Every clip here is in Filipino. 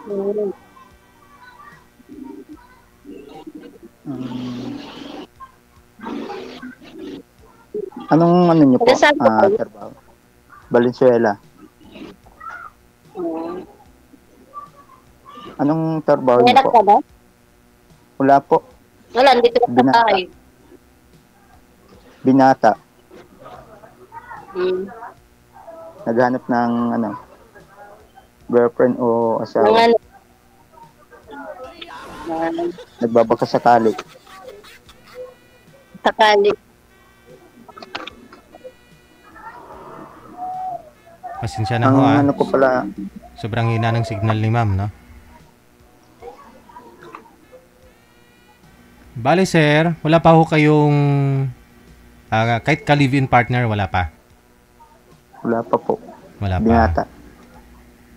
Hmm. Hmm. Anong ano niyo po, Taga-saan po kayo? trabaho? Valenzuela. Hmm. Anong trabaho May niyo anak po? ka ba? Wala po. Wala, dito ka sa Binata. bahay. Binata. Hmm. Naghanap ng ano, girlfriend o Nang asawa. ano, na Nagbabaka sakali. sakali. Pasensya na Ang ho ano ko pala, Sobrang hina ng signal ni ma'am, no? Bale, sir, wala pa ho kayong kahit ka-live-in partner, wala pa. wala pa po. Wala pa. Binata.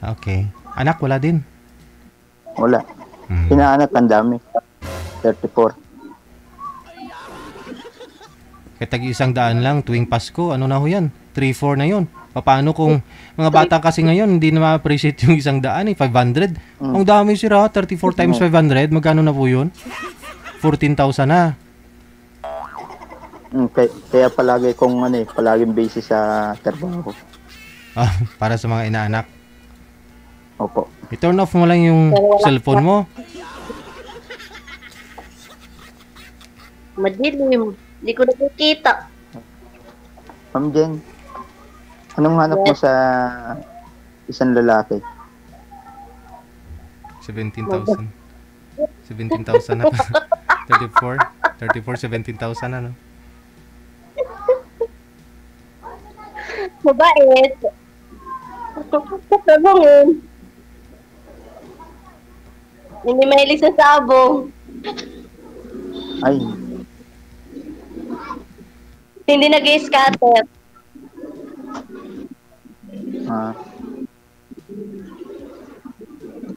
Okay. Anak, wala din. Wala. Hmm. Inaanak ang dami. 34. Kaya tag-100 lang tuwing Pasko, ano na ho yan? 3-4 na yun. Paano kung mga bata kasi ngayon hindi na ma-appreciate yung 100 500. Ang dami sira, 34 times 500, magkano na po yun? 14,000 na. Kaya palagi kong ano palaging busy sa trabaho. Para sa mga inaanak. Opo. I-turn off mo lang yung cellphone mo. Madilim. Hindi ko nakikita. Ma'am Jen, anong hanap mo sa isang lalaki? 17,000. 17,000 na pa. 34, 17,000 na, no? Mabait. Sabongin. Hindi mahilig sa sabong. Ay, Hindi nag-scatter.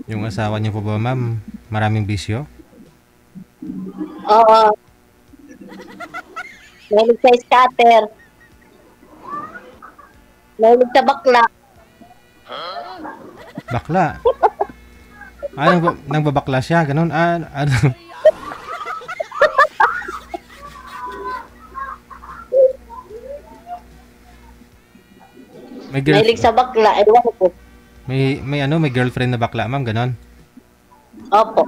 Yung asawa niyo po ba, ma'am, maraming bisyo? Oo. Mahilig sa scatter. Mahilig sa bakla. Bakla. Nang babakla siya, ganun. Ano? Mahilig sa bakla. Ewan ko. May girlfriend na bakla, ma'am, ganun. Opo.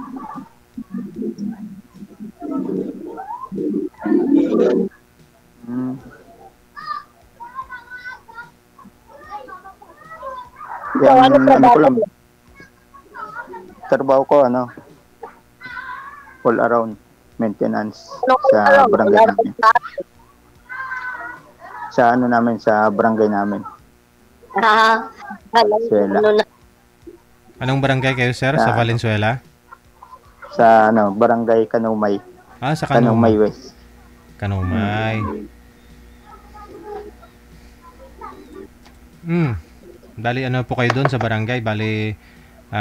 Yung, Ano trabaho ko lang, mo? trabaho ko all around maintenance Ano sa alam? barangay Wala namin. Sa barangay namin. Alam ko Valenzuela. ano na. Anong barangay kayo, sir? Sa Valenzuela? Sa barangay Kanumay. Sa Kanumay West. Kanumay. Bali, ano po kayo doon sa barangay? Bali,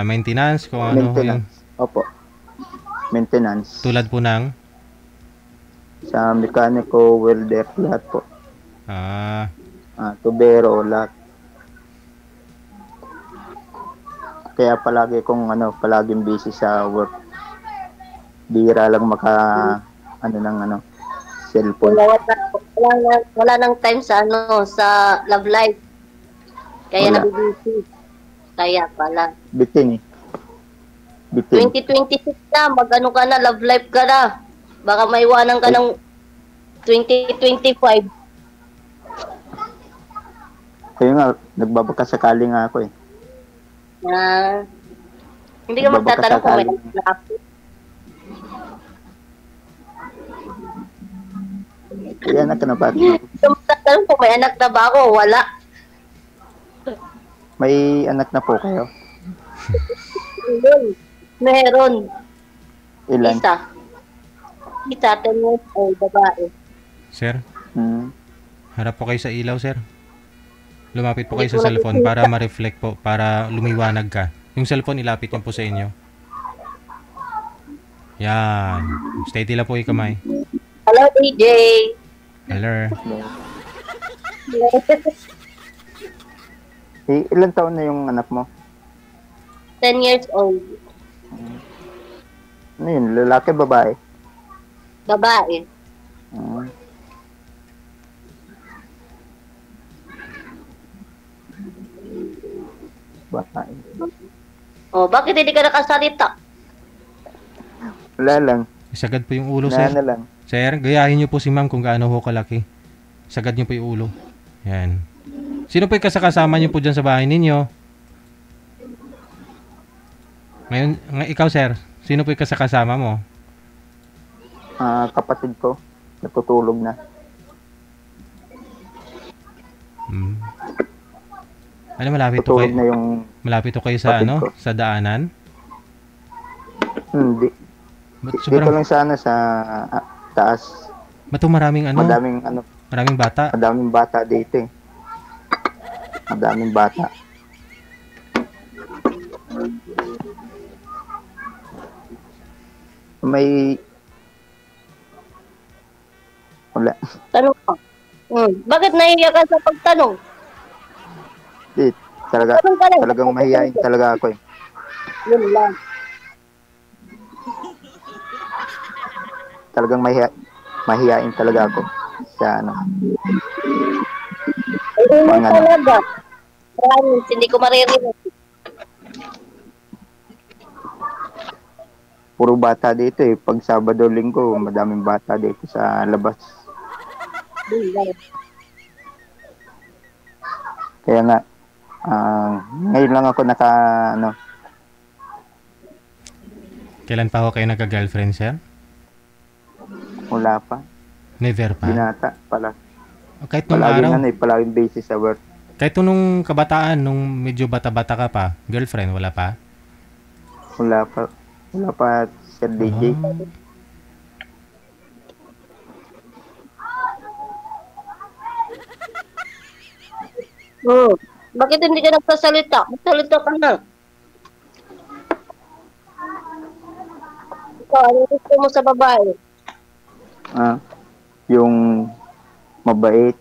maintenance, kung ano yung... Opo. Maintenance. Tulad po ng? Sa mekaniko, welder, lahat po. Tubero, lahat. Kaya palagi kong palaging busy sa work. Bihira lang cellphone. Wala nang time sa sa love life. Kaya nabibisi. Kaya pala. Bitin. 2026 na, mag-ano ka na, love life ka na. Baka maiwanan ka ng 2025. Kaya nga, nagbabaka sakali nga ako eh. Hindi ka magtatanong kung may anak na ako. May anak ka na ba? Hindi ka magtatanong kung may anak na ba ako. Wala. May anak na po kayo? Meron. Ilan? Isa, 10 years old, babae. Sir? Harap po kayo sa ilaw, sir. Lumapit po kayo sa cellphone para ma-reflect po, para lumiwanag ka. Yung cellphone, ilapit niyo po sa inyo. Yan. Steady lang po yung kamay. Hello, DJ. Hello. Ilan taon na yung anak mo? 10 years old. Ano yun? Lalaki, babae? Babae. Ah. Babae. Oh, bakit hindi ka nakasalita? Wala lang. Sagad po yung ulo, Wala sir. na lang. Sir, gayahin niyo po si ma'am kung gaano ho kalaki. Sagad niyo po yung ulo. Yan. Sino po yung kasakasama niyo po dyan sa bahay ninyo? Ngayon, ikaw, sir. Sino po yung kasakasama mo? Kapatid ko. Natutulog na. Hmm. Ano, malapit to Natutulog na kayo, yung... malapit to kayo sa kapatid ano? ko. Sa daanan? Hindi. Ba't Dito sobrang, lang sana sa taas. ba't to maraming ano? Maraming bata? Madaming bata dito eh. Madaming bata. May... Wala. Tanong ka. Bakit nahiya ka sa pagtanong? Di, Tanong ka lang. talagang mahihain talaga ako eh. Yun lang. Talagang mahihain talaga ako sa ano. Hindi Pang ano. talaga. Promise, hindi ko maririnig. Puro bata dito eh. Pag Sabado, Linggo, madaming bata dito sa labas. Yun lang. Kaya nga, ngayon lang ako Kailan pa ho kayo nagka-girlfriend, sir? wala pa. Never pa? Binata pala. O, kahit nung araw? Palaging busy sa work. Kahit nung kabataan, nung medyo bata-bata ka pa, girlfriend, wala pa? Wala pa. Wala pa, Sir DJ. Bakit hindi ka nagsasalita? Magsalita ka na. Ikaw, ano gusto mo sa babae? Yung mabait,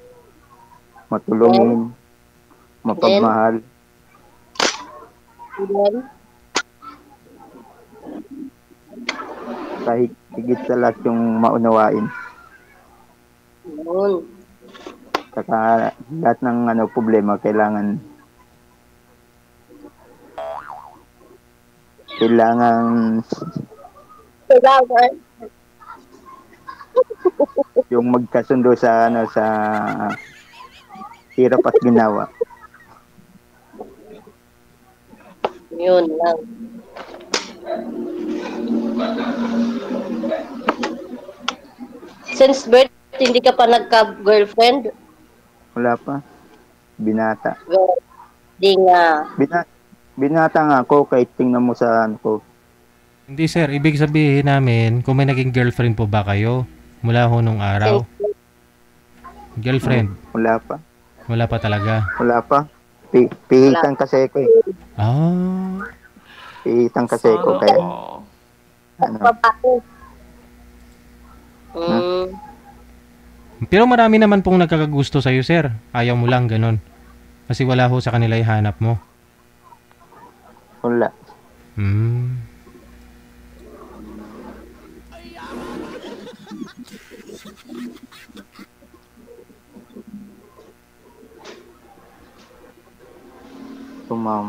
matulungin, mapagmahal. Then, Kahit higit sa lahat yung maunawain. yun. Saka lahat ng problema kailangan Kailangan. yung magkasundo sa sa hirap at ginawa. Yun lang. Since birth, hindi ka pa nagka-girlfriend? Wala pa. Binata. Well, di nga. Binata nga ako kahit tingnan mo sa ko. Hindi, sir. Ibig sabihin namin, kung may naging girlfriend po ba kayo mula ho nung araw? Girlfriend? Wala pa. Wala pa talaga? Wala pa. Pihitan kasi ko eh. Ah. Pihitan kasi ko kaya. Ano? Babae. Pero marami naman pong nagkakagusto sa'yo, sir. Ayaw mo lang, ganun. Kasi wala ho sa kanila ihanap mo. Wala. Ma'am.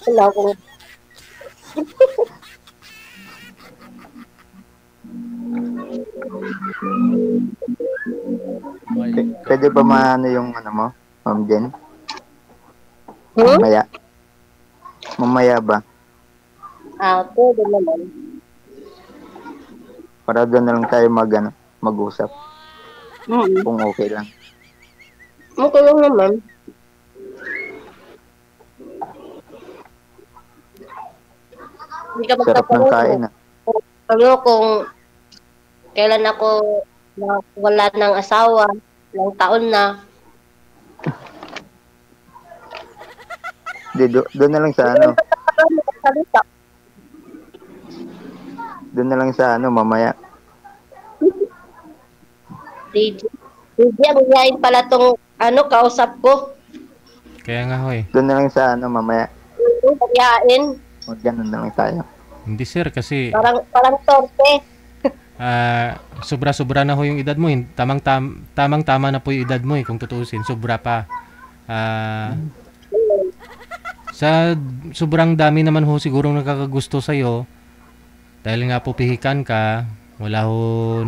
Wala akong... Pwede ba maano yung mo? Ma'am Jen? Hmm? Mamaya. Mamaya ba? Pwede naman. Para doon na lang tayo mag-usap. Kung okay lang. Okay lang naman. Hindi ka Sarap ng kain ah. Ano kung kailan ako wala ng asawa, ilang taon na. Doon na lang sa Doon na lang sa mamaya. DJ, ang yain pala tong kausap ko. Kaya nga ho eh. Doon na lang sa ano, mamaya. Pagyain. Huwag ganun na lang tayo. Hindi sir, kasi Parang torpe. sobra-sobra na ho yung edad mo. Tamang-tama na po yung edad mo kung tutuusin. Sobra pa. Sa sobrang dami naman ho sigurong nakakagusto sa'yo, dahil nga po pihikan ka, wala ho,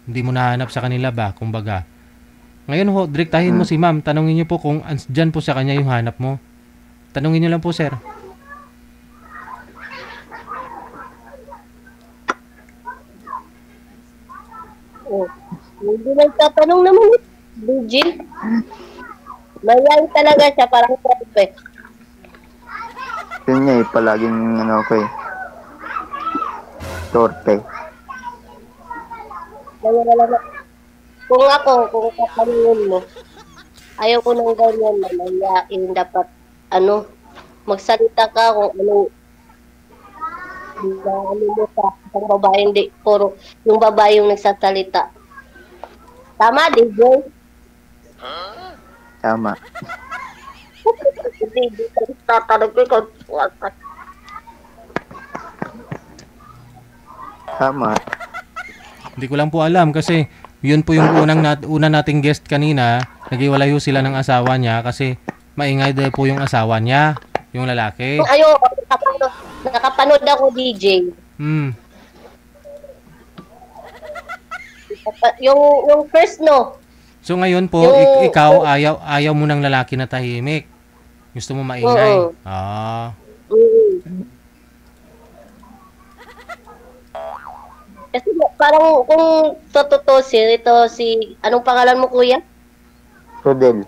hindi mo nahanap sa kanila ba, kumbaga. Ngayon ho, direktahin mo si ma'am. Tanungin niyo po kung dyan po sa kanya yung hanap mo. Tanungin niyo lang po, sir. Oh. Hindi nagtatanong naman DJ. Mayayain talaga siya, parang torpe. Yun nga eh, palaging ano ko eh. Torpe. Kaya wala na. Kung katanungin mo, ayaw ko ng ganyan na mayayain. Dapat, magsalita ka kung ano mo sa isang babae, hindi puro yung babae yung nagsasalita. Tama, DJ? Tama. Hindi ka tatanong ko ikaw. Tama. Hindi ko lang po alam kasi yun po yung una nating guest kanina. Naghiwalay ho sila ng asawa niya kasi maingay daw po yung asawa niya, yung lalaki. Ayoko, nakapanood ako, DJ. Yung first, no? So ngayon po, ikaw ayaw mo ng lalaki na tahimik. Gusto mo maingay. Oo. Kasi parang kung tututusin, anong pangalan mo, kuya? Rodel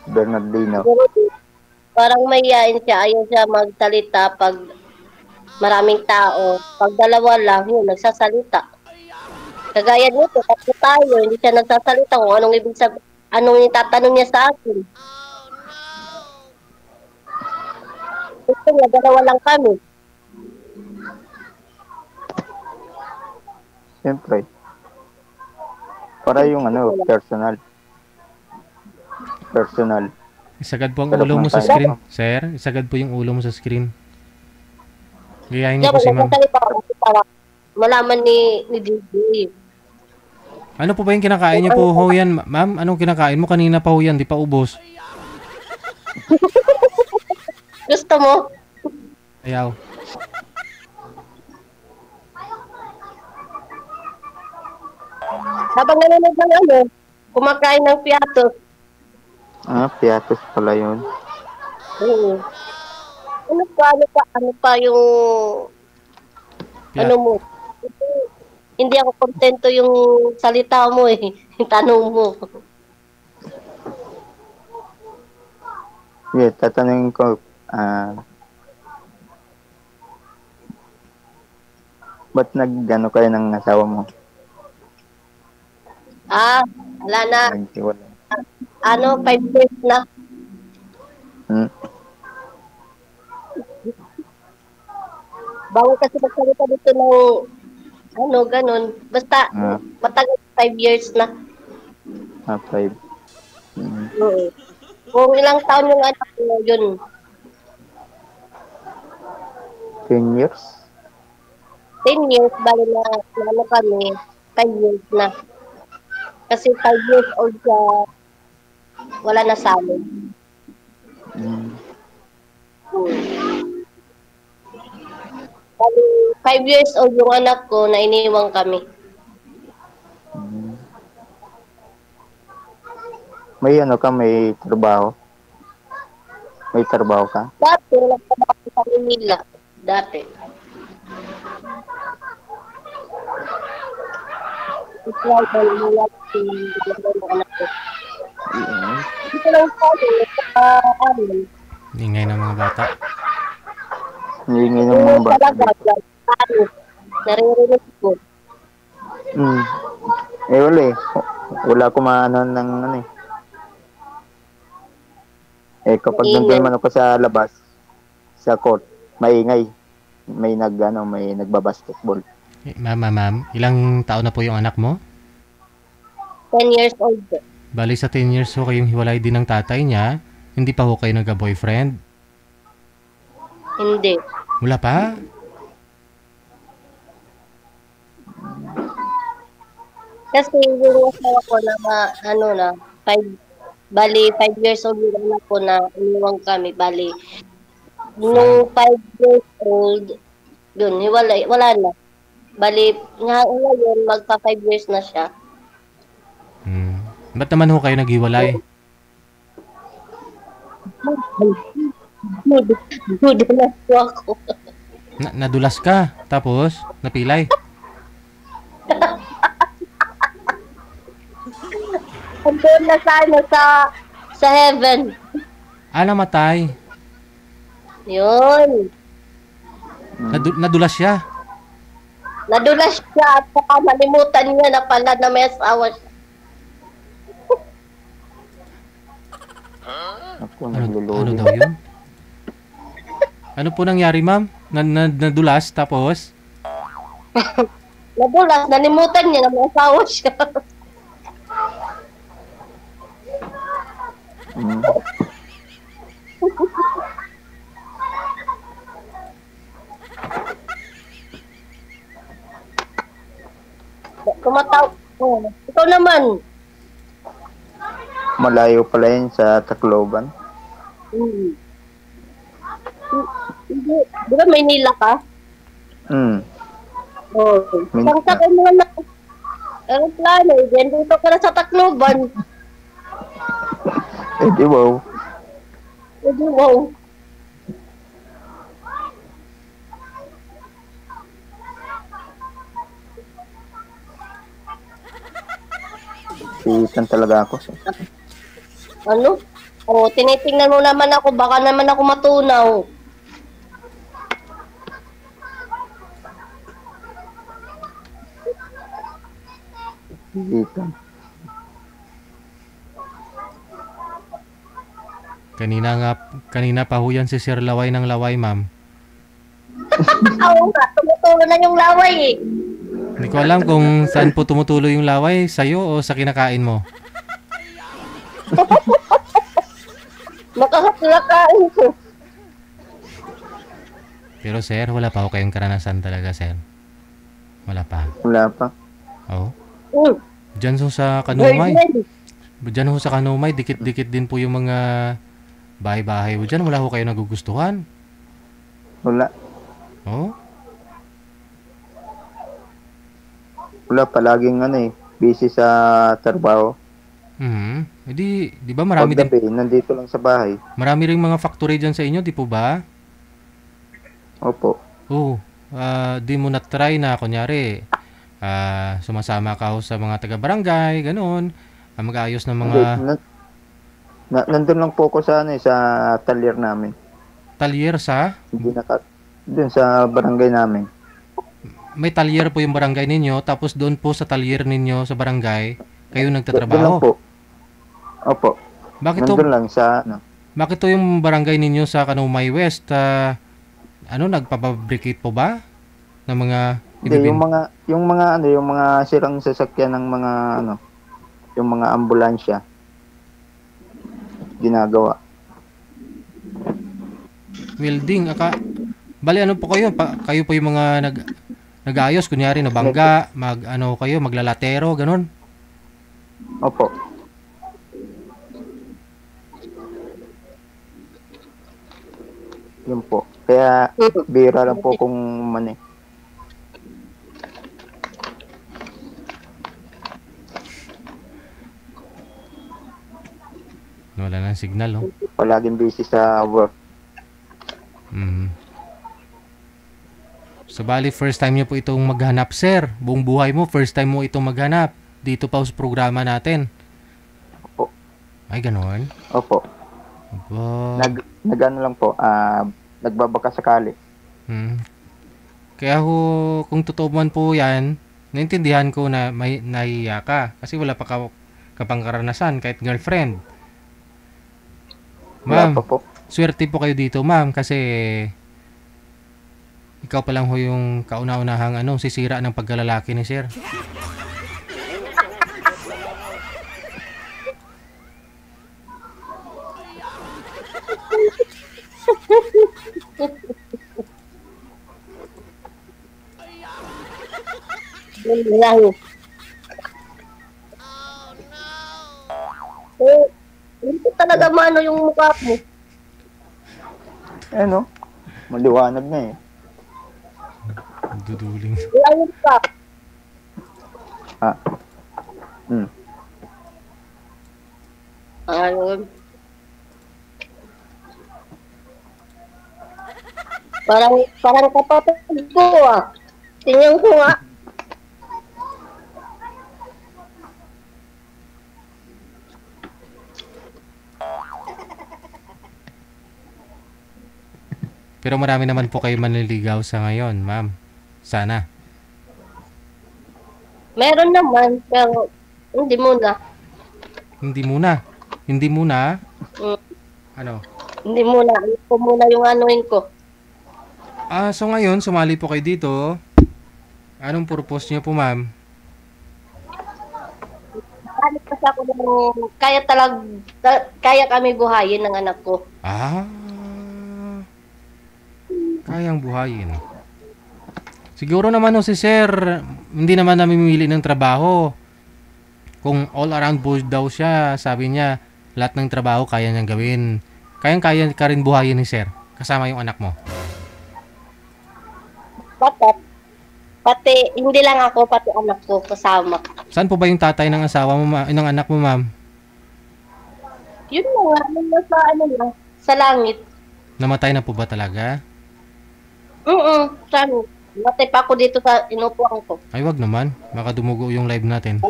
Bernardino. Parang mayayain siya, ayaw siya magsalita pag maraming tao. Pag dalawa lang, yun, nagsasalita. Kagaya nito, tatlo tayo, hindi siya nagsasalita kung anong itatanong niya sa akin. Gusto niya, dalawa lang kami. Siyempre. Para yung personal. Isagad po ang ulo mo sa screen, sir. Isagad po yung ulo mo sa screen. Gayahin niyo po si ma'am. Para malaman ni DJ. Ano po ba yung kinakain niyo po ho yan, ma'am? Anong kinakain mo? Kanina pa ho yan, di pa ubos. Gusto mo? Ayaw. Habang nanonood ng kumakain ng piatos. Piatos pala yun. Ano pa yung mo? Hindi ako kontento yung salita mo yung tanong mo. Yeah, tatanungin ko, ba't nag-gano kayo ng asawa mo? Wala na. Naghiwalay. 5 years na. Bawal kasi magsalita dito ng ganun. Basta, matagal 5 years na. 5. Kung ilang taon yung anak mo, yun. 10 years? 10 years, bali na kami, 5 years na. Kasi 5 years old siya, wala na sa amin. 5 years old yung anak ko na iniwang kami. May may trabaho? May trabaho ka? Dati, nagtrabaho sa Manila. Dati. Dito lang sa amin. Ingay ng mga bata. Hindi ng mga bata. Naririnig ko. Wala eh. Wala ko maano ng kapag nandun man ako sa labas, sa court, maingay. May nagbabasketball. Ma'am, ilang taon na po yung anak mo? 10 years old. Bali sa 10 years ho kayong hiwalay din ng tatay niya. Hindi pa ho kayo nagka-boyfriend? Hindi. Wala pa? Kasi yung asawa ko na ano na, 5 years old na po na iniwang kami. Bali, nung 5 years old, yun, wala na. Bali, ngayon, magpa 5 years na siya. Ba't naman ho kayo naghiwalay? Nadulas po ako. Nadulas ka, tapos napilay. Andun na sa heaven. Namatay. Yun. Nadulas siya. Nadulas siya at saka nalimutan niya na pala na may asawa siya. Ako, Ano naglululi. daw yun? Ano po nangyari, ma'am? Nadulas, tapos? Nadulas, nalimutan niya na may asawa siya. Mm. Kumataw. Oh, ikaw naman. Malayo pala yun sa Tacloban. Hindi. Di ba Maynila ka? Oh. Isang sakay mo na. Aeroplano. Dito ka na sa Tacloban. Di wow. Wow. Sitan talaga ako. Ano? Oh, tinitingnan mo naman ako. Baka naman ako matunaw. Sitan. Kanina pa ho yan si Sir Laway ng Laway, ma'am. Oo nga, tumutulo na yung laway eh. Hindi ko alam kung saan po tumutulo yung laway, sa'yo o sa kinakain mo. Makahatlakain ko. Pero sir, wala pa ho kayong karanasan talaga, sir. Wala pa. Wala pa. Oo. Mm. Diyan ho sa Kanumay. Virgin. Diyan ho sa Kanumay, dikit-dikit din po yung mga bahay-bahay ho dyan. Wala ho kayo nagugustuhan. Wala. Oo. Wala, palaging busy sa trabaho. Di ba marami din, Paggabi, nandito lang sa bahay. marami ring mga factory dyan sa inyo, di po ba? Opo. Oo. Di mo na-try na, kunyari, sumasama ka ho sa mga taga-barangay, ganun. Mag-aayos ng mga Nandun lang po ako sa sa talyer namin. talyer sa... Dun sa barangay namin. May talyer po yung barangay ninyo, tapos doon po sa talyer ninyo sa barangay, kayo Doon lang nagtatrabaho. po. Opo. Bakit Nandun lang sa Bakit to yung barangay ninyo sa Kanumay West, nagpapabricate po ba? Ng mga Hindi, yung mga sirang sasakyan ng mga yung mga ambulansya ginagawa. welding, bali ano po kayo? Kayo po yung mga nag-aayos, kunyari nabangga, maglalatero, ganun. Opo. Yun po. Kaya bira lang po kung Wala nang signal, oh. palaging busy sa work. So, bali, first time nyo po itong maghanap, sir. Buong buhay mo, first time mo itong maghanap. Dito pa sa programa natin. Opo. Ay, gano'n? Opo. Opo. Nag-ano lang po, nagbabaka sakali. Kaya kung totoo man po yan, naintindihan ko na may nahiya ka. Kasi wala pa kapang karanasan, kahit girlfriend. Wala Ma'am, pa po. swerte po kayo dito, ma'am, kasi ikaw pa lang ho yung kauna-unahang sisira ng pagkalalaki ni sir. Yun lang. Eh, hindi ko talaga maano yung mukha mo. Eh, no? Maliwanag na eh. Duduling. Ayun ka. Ah. Hmm. Ayun. Parang kapatid ko ah. Tingnan ko nga. Pero marami naman po kayo manliligaw sa ngayon, ma'am. Sana. Meron naman, pero hindi muna. Hindi muna. Hindi muna. Mm, Ano? hindi muna. Ito muna yung anuin ko. So ngayon, sumali po kayo dito. Anong purpose niyo po, ma'am? Ano kasi ako ng kaya kami buhayin ng anak ko. Kayang buhayin. Siguro naman si sir, hindi naman namimili ng trabaho. Kung all around board daw siya, sabi niya, lahat ng trabaho kaya niyang gawin. Kayang-kaya ka rin buhayin ni sir, kasama yung anak mo. Pati, hindi lang ako, pati anak ko kasama. Saan po ba yung tatay ng asawa mo, ng anak mo, ma'am? Yun na nga, yun na sa langit. Namatay na po ba talaga? Saan? Matay pa ako dito sa inupuan ko. Ay, wag naman. Baka dumugo yung live natin.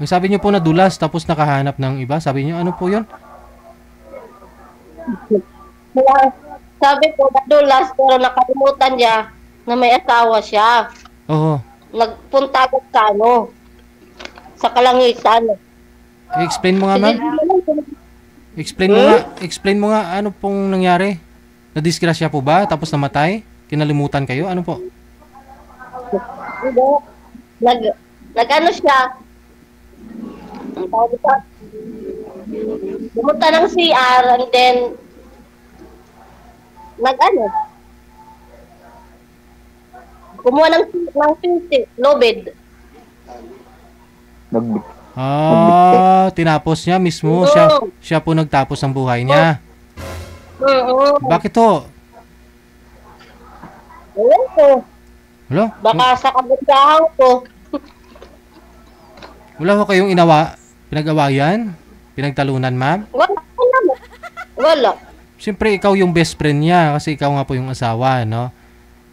Ang sabi niyo po nadulas tapos nakahanap ng iba. Sabi niyo, ano po yun? Kaya, sabi ko, nadulas, pero nakalimutan niya na may asawa siya. Oo. Nagpunta ako sa kalangitan. I-explain mo nga, ma'am. Explain mo nga ano pong nangyari. Nadisgrasya po ba? Tapos namatay? Kinalimutan kayo? Ano po? Nag-ano siya. Ang tawag ito. Pumunta ng CR and then kumuha ng lobed. Tinapos niya mismo. Siya po nagtapos ng buhay niya. Bakit to? Ewan ko. Wala? Baka sa kabundahan ko. Wala ko kayong pinag-awayan? Pinagtalunan, ma'am? Wala. Siyempre, ikaw yung best friend niya kasi ikaw nga po yung asawa, no?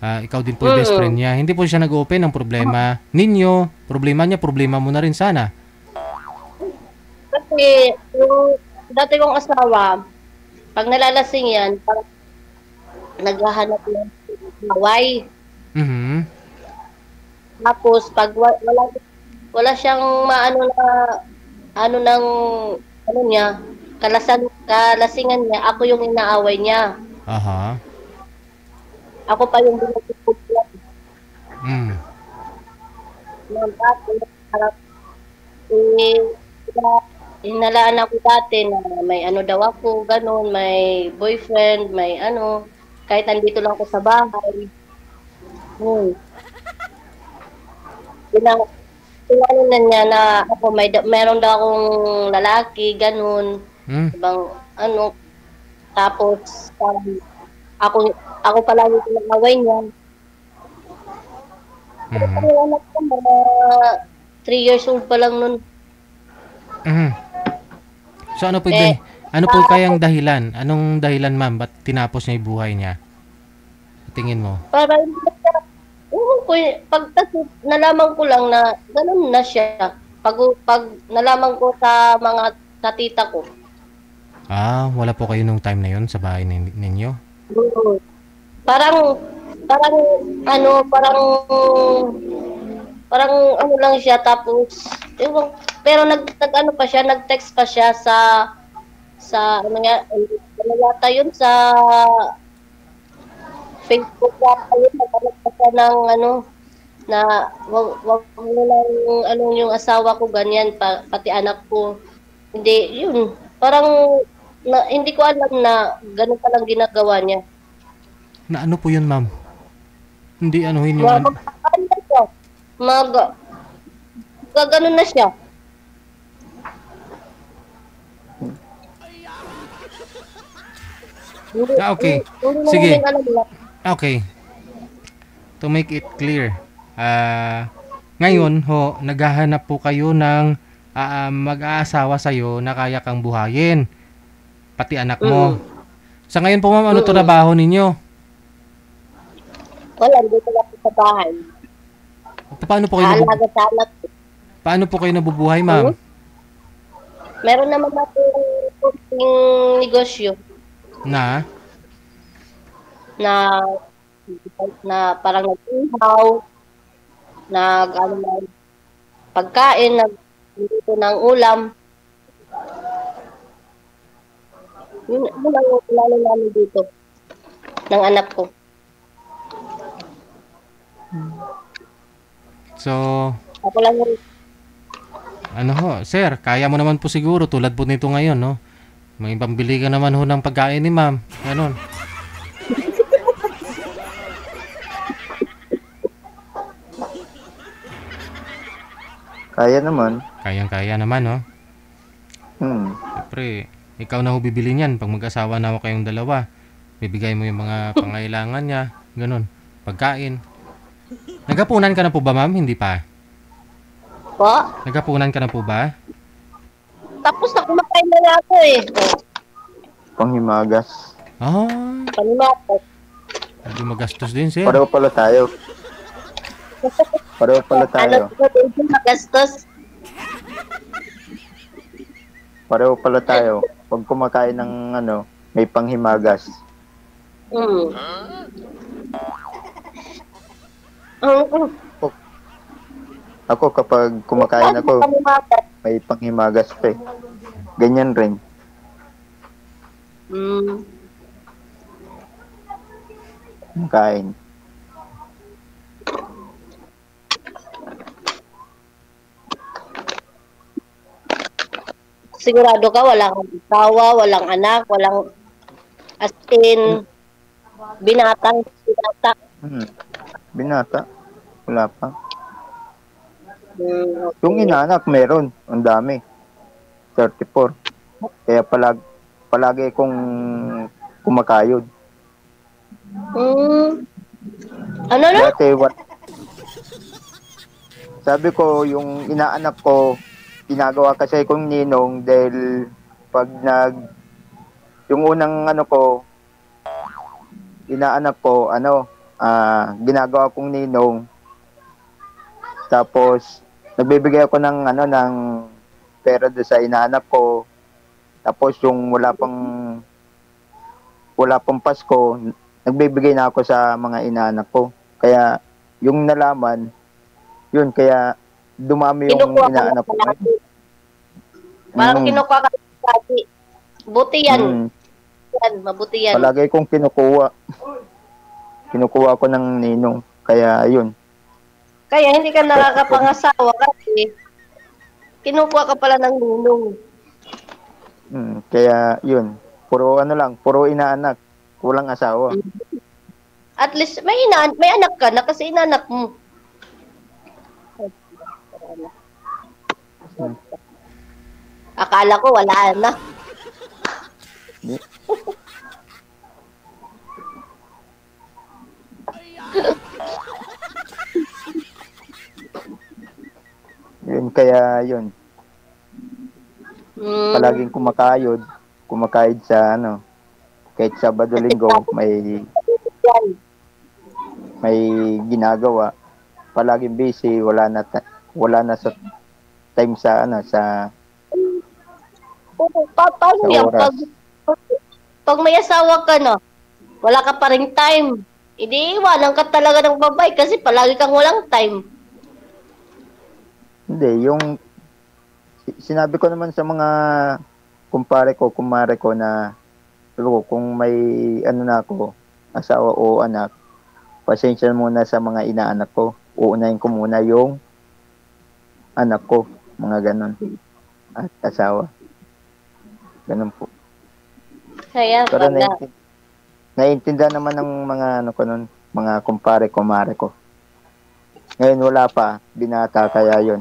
Ikaw din po yung best friend niya. Hindi po siya nag-open ng problema ninyo. Problema niya, problema mo na rin sana. Kasi yung dati kong asawa, pag nalalasing yan, naghahanap ng away. Mhm. Tapos pag wala siyang kalasingan niya, ako yung inaaway niya. Aha. Ako pa yung binutupod niya. Hinalaan ako dati na may ano daw ako, ganun, may boyfriend, may ano, kahit nandito lang ako sa bahay. Tinanong na niya na ako, meron daw akong lalaki, ganun, ibang ano, tapos ako pala yung pinag-away niya. Ako anak ko, mga 3 years old pa lang nun. So ano po kayang dahilan? Anong dahilan, ma'am? Ba't tinapos niya yung buhay niya? Tingin mo? Para nalaman ko lang na ganun na siya. Pag nalaman ko sa mga tita ko. Wala po kayo nung time na yun sa bahay ninyo? Parang ano lang siya, tapos pero nag-ano pa siya, nag-text pa siya sa ano yata yun, sa Facebook yata yun, nag-ano pa siya ng ano, na wag mo lang yung asawa ko ganyan, pati anak ko. Hindi, yun, parang hindi ko alam na ganun palang ginagawa niya. Na ano po yun, ma'am? Hindi anuhin yung... Mag, ano na siya? Gagano na siya. Okay. Hindi Sige. namin alam na. Okay. To make it clear. Ngayon ho, naghahanap po kayo ng mag-aasawa sa'yo na kaya kang buhayin. Pati anak mo. Sa ngayon po, ma'am, ano trabaho ninyo? Wala, dito lang po sa bahay. Paano po kayo Alaga sa anak. Paano po kayo nabubuhay, ma'am? Meron naman natin kunting negosyo Na? na parang nag-ihaw, ano na, pagkain, nagluto ng ulam. Yun lang yung plano namin dito ng anak ko. So, Ako lang yung ano ho, sir, kaya mo naman po siguro tulad po nito ngayon, no? May pambili ka naman ho ng pagkain ni ma'am. Ganon. Kaya naman. Kayang-kaya naman, no? Siyempre, ikaw na ho bibili niyan pag mag-asawa na ho kayong dalawa. Bibigay mo yung mga pangailangan niya. Ganon. Pagkain. Nagapunan ka na po ba, ma'am? Hindi pa. po. Nagapunan ka na po ba? Tapos na kumakain na nga ako eh. Panghimagas. Ah, Panimatot. hindi magastos din, sir. Pareho pala tayo. Pareho pala tayo. Ano ko din magastos? Pareho pala tayo. Pag kumakain ng ano, may panghimagas. Mm. Ako kapag kumakain ako, may panghimagas pa eh. Ganyan rin. Mm. Kain. Sigurado ka walang asawa, walang anak, walang as in binata. Binata. Wala pa. Mm. Yung inaanak meron. Ang dami. 34. Kaya palagi kong kumakayod. Mm. Ano na? Dati, sabi ko, yung inaanak ko, ginagawa kasi kong ninong dahil pag yung unang ano ko, inaanak ko, ginagawa kong ninong. Tapos, nagbibigay ako ng pera doon sa inaanak ko. Tapos, yung wala pang Pasko, nagbibigay na ako sa mga inaanak ko. Kaya, yung nalaman, yun, kaya dumami yung Kinukuha ka inaanak ko. lagi. Parang kinukuha ka lagi. Buti yan. Yan, mabuti yan. Palagi kong kinukuha. Kinukuha ko ng ninong. Kaya, yun. Kaya hindi ka nakakapangasawa kasi kinukuha ka pala ng ninong. Kaya, yun. Puro inaanak. Kulang asawa. At least may anak ka na kasi inanak mo. Akala ko wala na. Yun, kaya, yun. Palaging kumakayod sa kahit Sabado Linggo may ginagawa. Palaging busy, wala na sa time sa Paano sa yan? oras. Pag may asawa ka na, wala ka pa rin time. Hindi iwanan ka talaga ng babae kasi palagi kang walang time. Hindi, yung sinabi ko naman sa mga kumare ko na kung may na ako, asawa o anak, pasensya muna sa mga inaanak ko. Uunahin ko muna yung anak ko, mga ganon. At asawa. Ganon po. Kaya Para pala. naiintindihan naman ng mga ano ko nun, mga kumpare, kumare ko. Ngayon wala pa, binata kaya yun.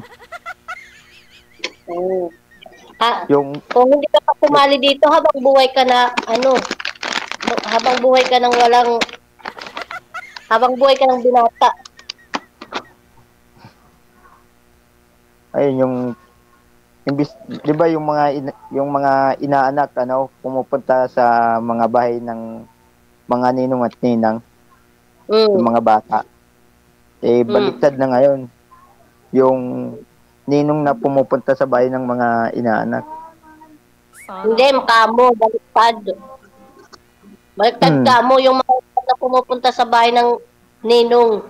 Oo. Ha, Yung, kung hindi ka pa sumali dito habang buhay ka na habang buhay ka ng habang buhay ka ng binata. ayun, imbis, di ba yung mga inaanak, pumupunta sa mga bahay ng mga ninong at ninang, yung Mm. mga bata. Baliktad na ngayon. Yung ninong na pumupunta sa bahay ng mga inaanak. Hindi, makamo, baliktad. Baliktad Hmm. ka mo yung mga na pumupunta sa bahay ng ninong.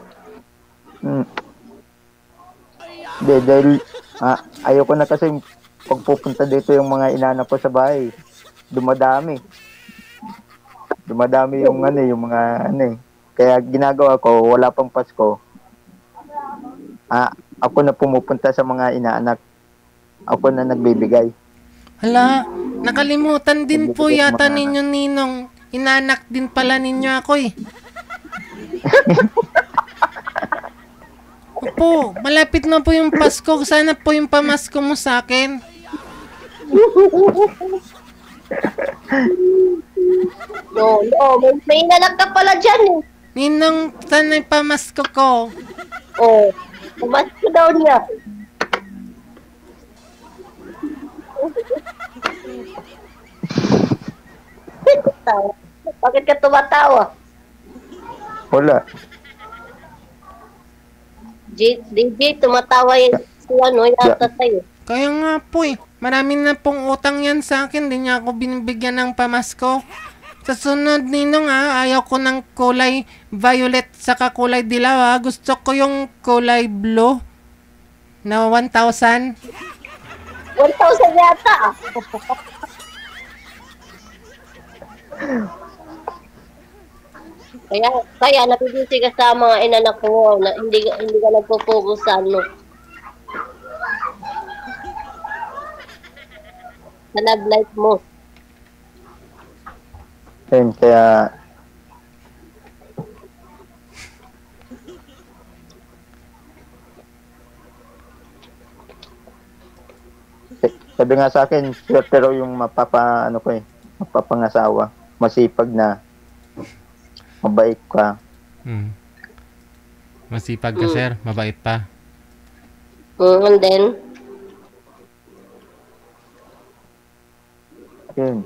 Hindi, dahil ayoko na kasi pagpupunta dito yung mga inaanak ko sa bahay. Dumadami. Dumadami yung yung mga Kaya ginagawa ko, wala pang Pasko. Ako na pumupunta sa mga inaanak. Ako na nagbibigay. Hala, nakalimutan din po Nagbibigay ng yata mga- ninyo, Ninong. Inanak din pala ninyo ako eh. Opo, malapit na po yung Pasko. Sana po yung pamasko mo sa akin. No, may inanak ka pala dyan eh. Ninong, sana yung pamasko ko. Oh, pumasko daw niya. Bakit ka tumatawa? Wala. DJ, tumatawa si yata sa'yo. Kaya nga po eh. Marami na pong utang yan sa akin. Hindi niya ako binibigyan ng pamasko. Sa sunod, Ninong ayaw ko ng kulay violet saka kulay dilaw Gusto ko yung kulay blue na 1,000. 1,000 yata Kaya napibisi ka sa mga inanak mo na hindi ka nagpo-focus sa sa love life mo. Ayun, kaya sabi nga sa akin, swerte raw yung mapapangasawa. Masipag na, mabait ka. Masipag ka, sir. Mabait pa. And then, Yun.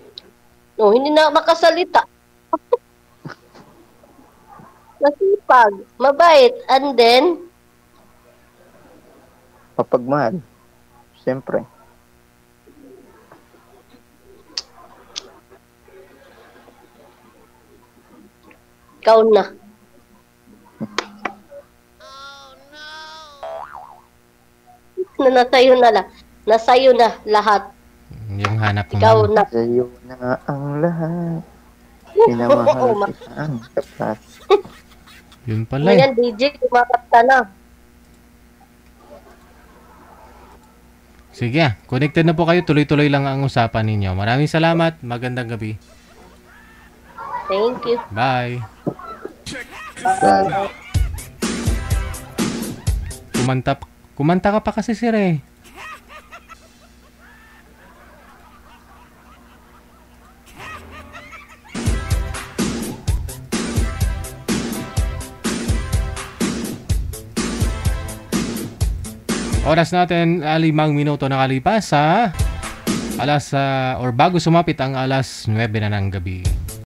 hindi na makasalita. Masipag, mabait, and then, Mapagmahal. Siyempre. ikaw na. Nasa'yo na lahat. Yung hanap mo. Ikaw na. Sa'yo na ang lahat. Pinamahal kita ang tapat. Yun pala eh. Ngayon, DJ, kumakat ka na. Sige, connected na po kayo. Tuloy-tuloy lang ang usapan ninyo. Maraming salamat. Magandang gabi. Thank you. Bye. Bye. Kumanta ka pa kasi, sir eh. Oras natin 5 minuto nakalipas sa alas or bago sumapit ang alas 9 na ng gabi.